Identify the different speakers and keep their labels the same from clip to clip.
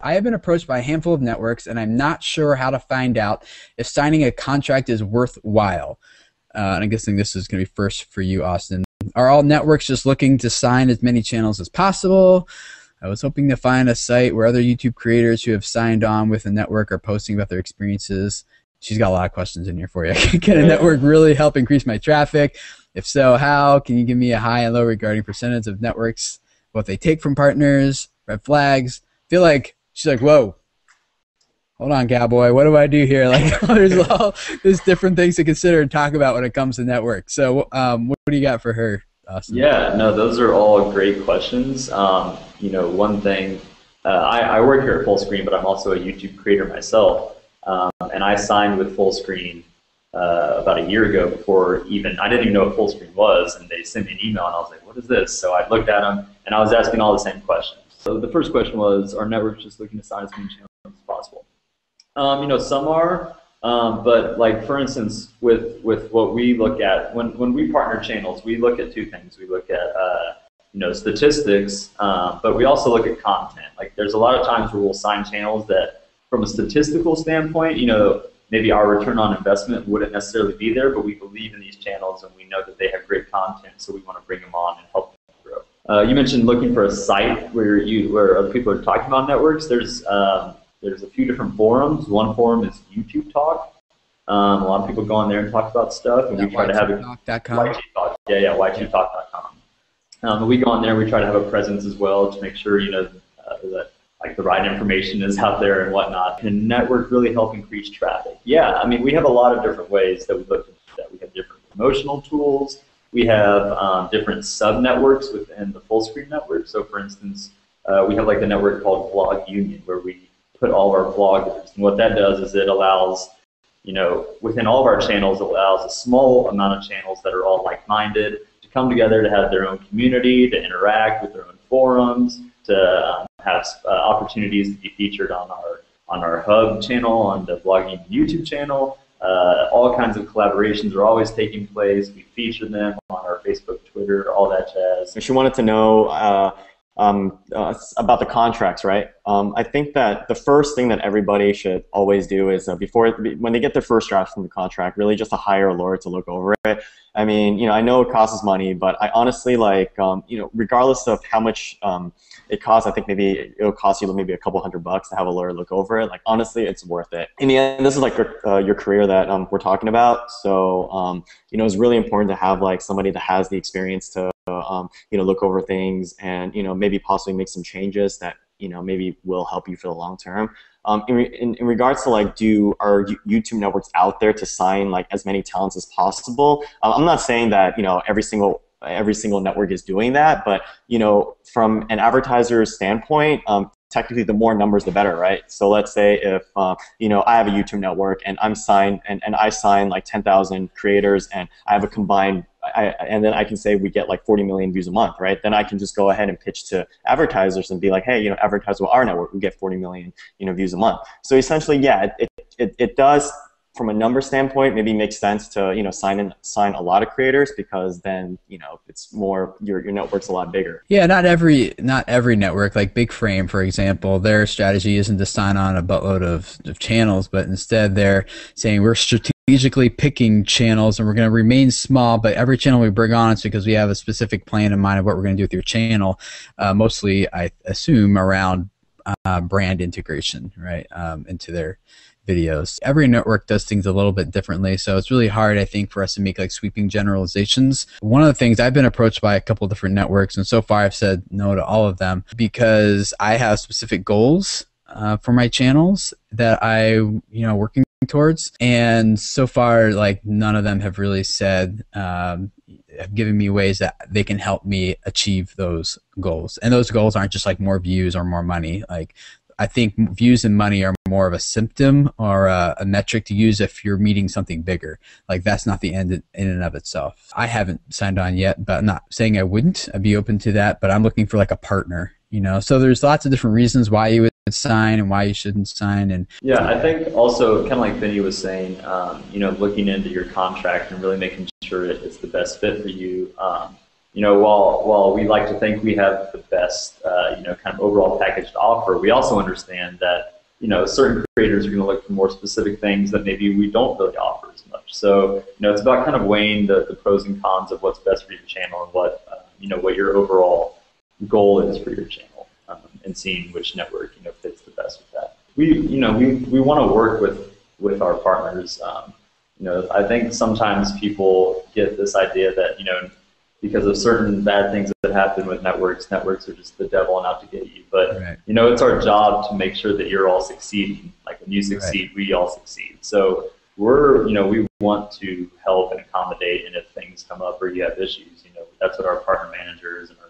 Speaker 1: I have been approached by a handful of networks, and I'm not sure how to find out if signing a contract is worthwhile. And I'm guessing this is going to be first for you, Austin. Are all networks just looking to sign as many channels as possible? I was hoping to find a site where other YouTube creators who have signed on with a network are posting about their experiences. She's got a lot of questions in here for you. Can a network really help increase my traffic? If so, how? Can you give me a high and low regarding percentage of networks, what they take from partners, red flags? I feel like she's like, whoa, hold on, cowboy. What do I do here? Like, there's different things to consider and talk about when it comes to networks. So what do you got for her, Austin?
Speaker 2: Yeah, no, those are all great questions. You know, one thing, I work here at Fullscreen, but I'm also a YouTube creator myself. And I signed with Fullscreen about a year ago before even, I didn't even know what Fullscreen was, and they sent me an email, and I was like, what is this? So I looked at them, and I was asking all the same questions. So the first question was, are networks just looking to sign as many channels as possible? You know, some are, but like for instance, with what we look at, when we partner channels, we look at two things. We look at, you know, statistics, but we also look at content. Like there's a lot of times where we'll sign channels that from a statistical standpoint, you know, maybe our return on investment wouldn't necessarily be there, but we believe in these channels and we know that they have great content, so we want to bring them on and help them grow. You mentioned looking for a site where other people are talking about networks. There's a few different forums. One forum is YouTube Talk. A lot of people go on there and talk about stuff, and we try to have it.
Speaker 1: YTubeTalk.com.
Speaker 2: YTubeTalk.com. We go on there. We try to have a presence as well to make sure, you know, that like the right information is out there and whatnot. Can a network really help increase traffic? Yeah, I mean, we have a lot of different ways that we look at that. We have different promotional tools. We have different sub-networks within the Fullscreen network. So, for instance, we have like a network called Vlog Union where we put all of our vloggers. And what that does is it allows, you know, within all of our channels, it allows a small amount of channels that are all like-minded to come together to have their own community, to interact with their own forums, to have opportunities to be featured on our hub channel, on the Vlogging YouTube channel. All kinds of collaborations are always taking place. We feature them on our Facebook, Twitter, all that jazz.
Speaker 3: She wanted to know about the contracts, right? I think that the first thing that everybody should always do is when they get their first draft from the contract, really just to hire a lawyer to look over it. I mean, you know, I know it costs money, but I honestly like, you know, regardless of how much it costs, I think maybe it'll cost you maybe a couple $100 to have a lawyer look over it. Like, honestly, it's worth it. In the end, this is like your career that we're talking about. So, you know, it's really important to have like somebody that has the experience to, you know, look over things and, you know, maybe possibly make some changes that, you know, maybe will help you for the long term. In regards to like, are YouTube networks out there to sign like as many talents as possible? I'm not saying that, you know, every single network is doing that, but, you know, from an advertiser's standpoint, technically the more numbers the better, right? So let's say if you know, I have a YouTube network and I'm signed and I sign like 10,000 creators and I have a combined, and then I can say we get like 40 million views a month, right? Then I can just go ahead and pitch to advertisers and be like, hey, you know, advertise with our network, we get 40 million, you know, views a month. So essentially, yeah, it does, from a number standpoint, maybe makes sense to, you know, sign a lot of creators, because then, you know, it's more, your network's a lot bigger.
Speaker 1: Yeah, not every network, like Big Frame, for example, their strategy isn't to sign on a buttload of channels, but instead they're saying we're strategically picking channels and we're going to remain small, but every channel we bring on is because we have a specific plan in mind of what we're going to do with your channel, mostly, I assume, around brand integration, right, into their videos. Every network does things a little bit differently, so it's really hard, I think, for us to make like sweeping generalizations. One of the things, I've been approached by a couple of different networks, and so far I've said no to all of them because I have specific goals for my channels that working towards, and so far, like, none of them have really said, have given me ways that they can help me achieve those goals. And those goals aren't just like more views or more money. Like, I think views and money are more of a symptom or a metric to use if you're meeting something bigger. Like, that's not the end in and of itself. I haven't signed on yet, but I'm not saying I wouldn't. I'd be open to that, but I'm looking for like a partner, you know? So there's lots of different reasons why you would sign and why you shouldn't sign. And
Speaker 2: yeah, I think also, kind of like Vinny was saying, you know, looking into your contract and really making sure it's the best fit for you. while we like to think we have the best, kind of overall package to offer, we also understand that, certain creators are going to look for more specific things that maybe we don't really offer as much. So, it's about kind of weighing the pros and cons of what's best for your channel and what your overall goal is for your channel, and seeing which network, fits the best with that. We want to work with our partners. I think sometimes people get this idea that, because of certain bad things that happen with networks are just the devil and out to get you. But,
Speaker 1: right.
Speaker 2: It's our job to make sure that you're all succeeding. Like when you succeed, right, we all succeed. So we want to help and accommodate, and if things come up or you have issues, that's what our partner managers and our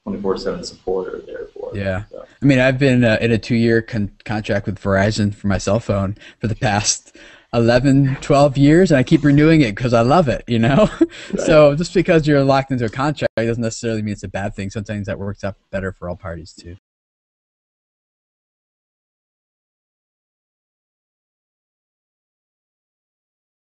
Speaker 2: 24/7 support are there for.
Speaker 1: Yeah.
Speaker 2: So.
Speaker 1: I mean, I've been in a 2-year contract with Verizon for my cell phone for the past 11, 12 years, and I keep renewing it because I love it, Right. So just because you're locked into a contract doesn't necessarily mean it's a bad thing. Sometimes that works out better for all parties too.